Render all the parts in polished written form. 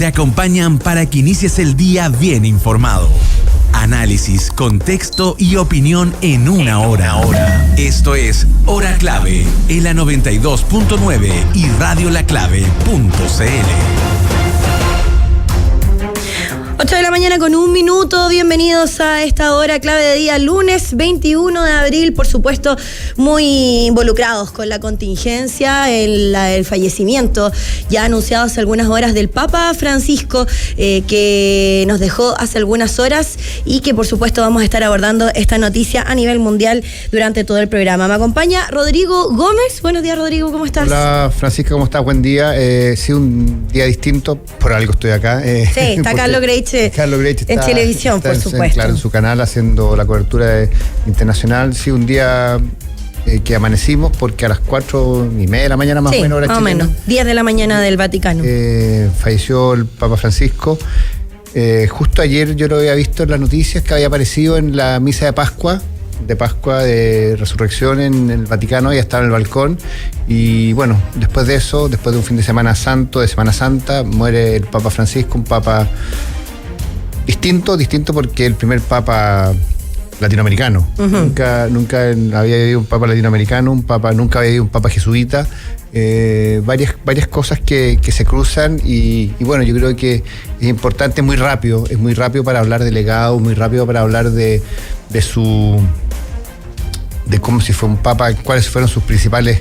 te acompañan para que inicies el día bien informado. Análisis, contexto y opinión en una hora. Esto es Hora Clave, en la 92.9 y radiolaclave.cl. 8 de la mañana con 1 minuto, bienvenidos a esta hora clave de día, lunes 21 de abril, por supuesto, muy involucrados con la contingencia, el fallecimiento ya anunciado hace algunas horas del Papa Francisco, que nos dejó hace algunas horas y que por supuesto vamos a estar abordando esta noticia a nivel mundial durante todo el programa. Me acompaña Rodrigo Gómez. Buenos días, Rodrigo, ¿cómo estás? Hola, Francisca, ¿cómo estás? Buen día. Sí, un día distinto, por algo estoy acá. Sí, está Carlos Greitsch en televisión, por supuesto. Claro, en su canal haciendo la cobertura internacional. Sí, un día que amanecimos porque a las 4:30 de la mañana más o menos, más o menos, 10 de la mañana del Vaticano. Falleció el Papa Francisco. Justo ayer yo lo había visto en las noticias que había aparecido en la misa de Pascua de Resurrección en el Vaticano, ya estaba en el balcón. Y bueno, después de eso, después de un fin de Semana Santo, de Semana Santa, muere el Papa Francisco, un papa distinto porque el primer papa latinoamericano. Nunca había habido un papa latinoamericano, nunca había habido un papa jesuita. Varias cosas que se cruzan y bueno, yo creo que es importante, es muy rápido para hablar de legado, muy rápido para hablar de cómo si fue un papa, cuáles fueron sus principales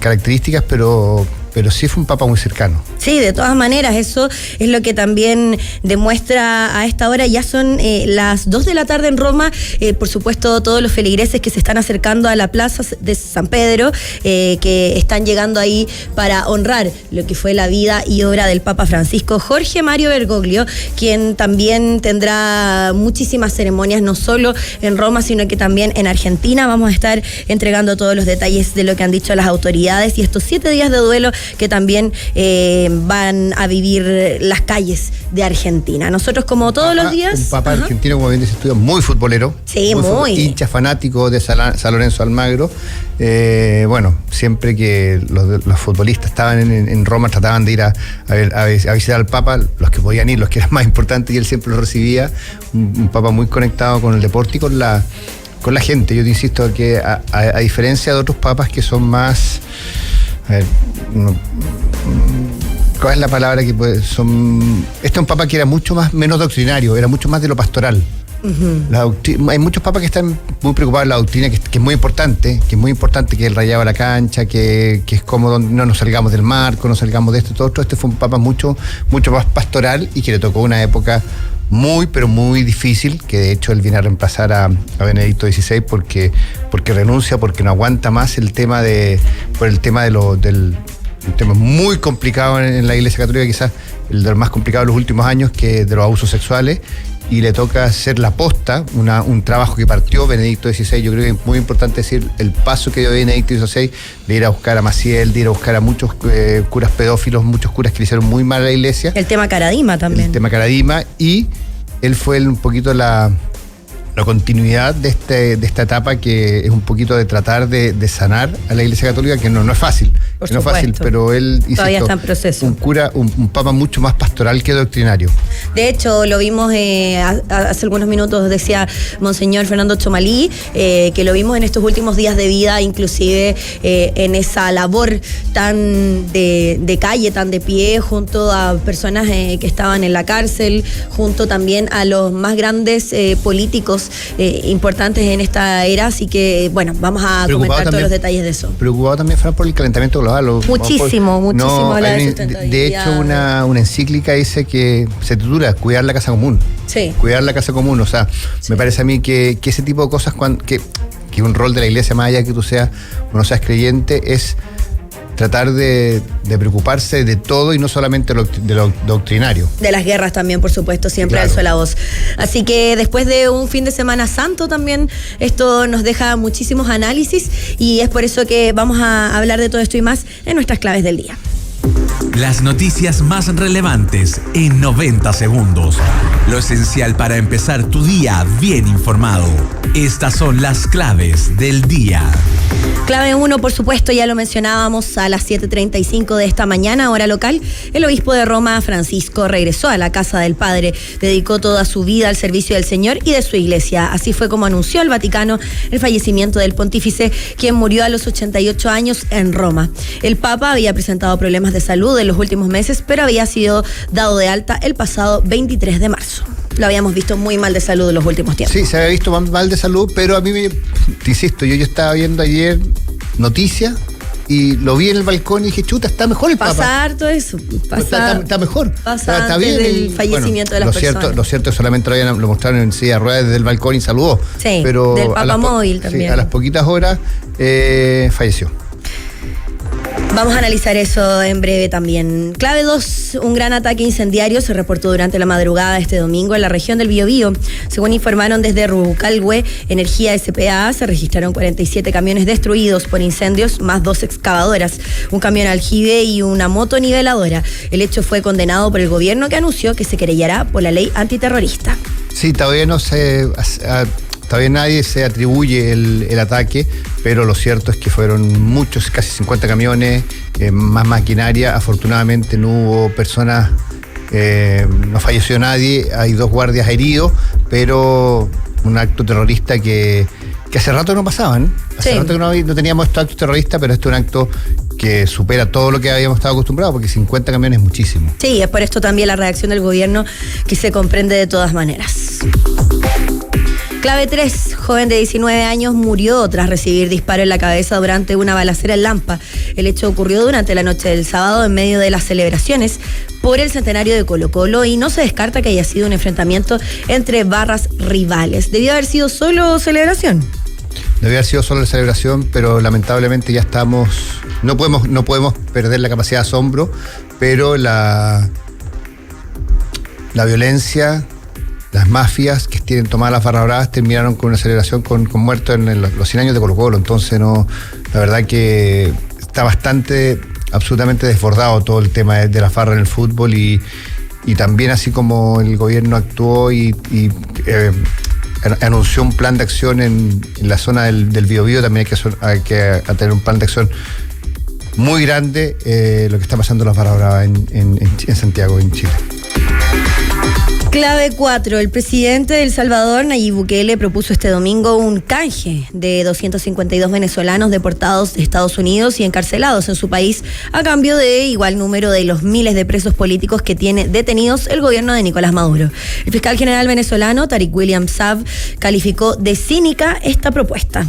características, pero sí fue un papa muy cercano. Sí, de todas maneras, eso es lo que también demuestra a esta hora. Ya son las 2 de la tarde en Roma. Por supuesto, todos los feligreses que se están acercando a la plaza de San Pedro, que están llegando ahí para honrar lo que fue la vida y obra del Papa Francisco. Jorge Mario Bergoglio, quien también tendrá muchísimas ceremonias, no solo en Roma, sino que también en Argentina. Vamos a estar entregando todos los detalles de lo que han dicho las autoridades y estos 7 días de duelo que también van a vivir las calles de Argentina. Nosotros, como todos los días... Un papa argentino, como bien dice, estudio muy futbolero. Sí, muy. Hincha fanático de San Lorenzo Almagro. Bueno, siempre que los futbolistas estaban en Roma, trataban de ir a visitar al Papa, los que podían ir, los que eran más importantes, y él siempre los recibía. Un Papa muy conectado con el deporte y con la gente. Yo te insisto que a diferencia de otros papas que son más... A ver, ¿cuál es la palabra que son? Este es un papa que era menos doctrinario, era mucho más de lo pastoral. Hay muchos papas que están muy preocupados en la doctrina, que es muy importante, que él rayaba la cancha, que es como no nos salgamos del marco, no salgamos de esto, todo esto. Este fue un papa mucho más pastoral y que le tocó una época muy, pero muy difícil, que de hecho él viene a reemplazar a Benedicto XVI porque renuncia, porque no aguanta más el tema del un tema muy complicado en la Iglesia Católica, quizás el de los más complicados de los últimos años, que de los abusos sexuales, y le toca hacer la posta, un trabajo que partió Benedicto XVI. Yo creo que es muy importante decir el paso que dio Benedicto XVI de ir a buscar a Maciel, de ir a buscar a muchos curas pedófilos, muchos curas que le hicieron muy mal a la Iglesia. El tema Caradima también. El tema Caradima, y él fue un poquito la continuidad de esta etapa, que es un poquito de tratar de sanar a la Iglesia Católica, que no es fácil. No es fácil, pero él, todavía está en proceso. Un papa mucho más pastoral que doctrinario. De hecho, lo vimos hace algunos minutos, decía Monseñor Fernando Chomalí, que lo vimos en estos últimos días de vida, inclusive en esa labor tan de calle, tan de pie, junto a personas que estaban en la cárcel, junto también a los más grandes políticos importantes en esta era. Así que, bueno, vamos a comentar todos los detalles de eso. Preocupado también, Fran, por el calentamiento global. Muchísimo habla de sustentabilidad. De hecho, una encíclica dice que se titula Cuidar la casa común. Sí. Cuidar la casa común. O sea, sí. Me parece a mí que ese tipo de cosas, que un rol de la Iglesia, más allá de que tú seas o no seas creyente, es tratar de preocuparse de todo y no solamente de lo doctrinario. De las guerras también, por supuesto, siempre alzo la voz. Así que después de un fin de semana santo también, esto nos deja muchísimos análisis y es por eso que vamos a hablar de todo esto y más en nuestras claves del día. Las noticias más relevantes en 90 segundos. Lo esencial para empezar tu día bien informado. Estas son las claves del día. Clave 1, por supuesto, ya lo mencionábamos a las 7:35 de esta mañana, hora local. El obispo de Roma, Francisco, regresó a la casa del Padre. Dedicó toda su vida al servicio del Señor y de su iglesia. Así fue como anunció el Vaticano el fallecimiento del pontífice, quien murió a los 88 años en Roma. El Papa había presentado problemas de salud en los últimos meses, pero había sido dado de alta el pasado 23 de marzo. Lo habíamos visto muy mal de salud en los últimos tiempos. Sí, se había visto mal de salud, pero a mí te insisto, yo estaba viendo ayer noticias y lo vi en el balcón y dije, chuta, está mejor el Papa. Pasar todo eso. Está mejor. Está bien el fallecimiento de las personas. Lo cierto es solamente lo mostraron en silla de ruedas desde el balcón y saludó. Sí, pero del Papa móvil también. Sí, a las poquitas horas falleció. Vamos a analizar eso en breve también. Clave 2, un gran ataque incendiario se reportó durante la madrugada este domingo en la región del Biobío. Según informaron desde Rubucalhue, Energía SPA, se registraron 47 camiones destruidos por incendios, más 2 excavadoras, un camión aljibe y una moto niveladora. El hecho fue condenado por el gobierno, que anunció que se querellará por la ley antiterrorista. Sí, todavía nadie se atribuye el ataque, pero lo cierto es que fueron muchos, casi 50 camiones, más maquinaria. Afortunadamente no hubo personas, no falleció nadie, hay 2 guardias heridos, pero un acto terrorista que hace rato no pasaban. Hace rato que no teníamos estos actos terroristas, pero este es un acto que supera todo lo que habíamos estado acostumbrados, porque 50 camiones es muchísimo. Sí, es por esto también la reacción del gobierno, que se comprende de todas maneras. Clave 3, joven de 19 años murió tras recibir disparo en la cabeza durante una balacera en Lampa. El hecho ocurrió durante la noche del sábado en medio de las celebraciones por el centenario de Colo-Colo y no se descarta que haya sido un enfrentamiento entre barras rivales. Debió haber sido solo celebración. Debió haber sido solo la celebración, pero lamentablemente ya estamos... No podemos perder la capacidad de asombro, pero la violencia... Las mafias que tienen tomadas las barras bravas terminaron con una celebración con muertos en los 100 años de Colo-Colo. Entonces, la verdad que está absolutamente desbordado todo el tema de la farra en el fútbol y también así como el gobierno actuó y anunció un plan de acción en la zona del Biobío, también hay que tener un plan de acción muy grande, lo que está pasando en las barras bravas en Santiago, en Chile. Clave 4. El presidente de El Salvador, Nayib Bukele, propuso este domingo un canje de 252 venezolanos deportados de Estados Unidos y encarcelados en su país a cambio de igual número de los miles de presos políticos que tiene detenidos el gobierno de Nicolás Maduro. El fiscal general venezolano, Tariq William Saab, calificó de cínica esta propuesta.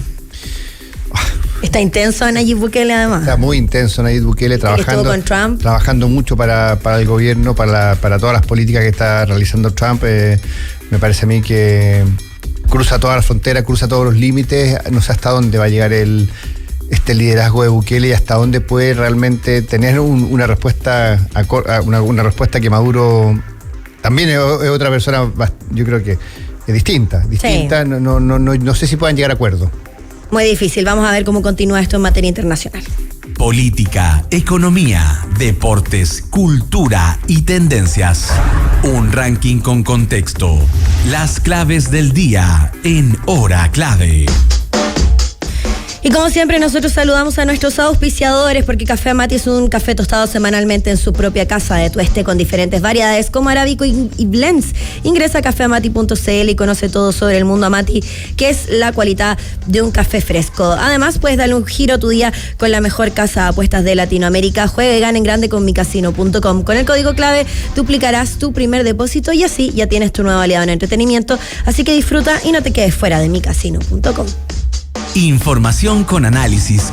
Está intenso Nayib Bukele, además. Está muy intenso Nayib Bukele, trabajando mucho para el gobierno, para todas las políticas que está realizando Trump. Me parece a mí que cruza todas las fronteras, cruza todos los límites. No sé hasta dónde va a llegar este liderazgo de Bukele y hasta dónde puede realmente tener una respuesta una respuesta que Maduro también es otra persona, yo creo que es distinta. Sí. No sé si puedan llegar a acuerdo. Muy difícil. Vamos a ver cómo continúa esto en materia internacional. Política, economía, deportes, cultura y tendencias. Un ranking con contexto. Las claves del día en Hora Clave. Y como siempre, nosotros saludamos a nuestros auspiciadores, porque Café Amati es un café tostado semanalmente en su propia casa de tueste con diferentes variedades como arábico y blends. Ingresa a cafeamati.cl y conoce todo sobre el mundo Amati, que es la cualidad de un café fresco. Además, puedes darle un giro a tu día con la mejor casa de apuestas de Latinoamérica. Juega y gana en grande con micasino.com. Con el código clave duplicarás tu primer depósito y así ya tienes tu nuevo aliado en entretenimiento. Así que disfruta y no te quedes fuera de micasino.com. Información con análisis,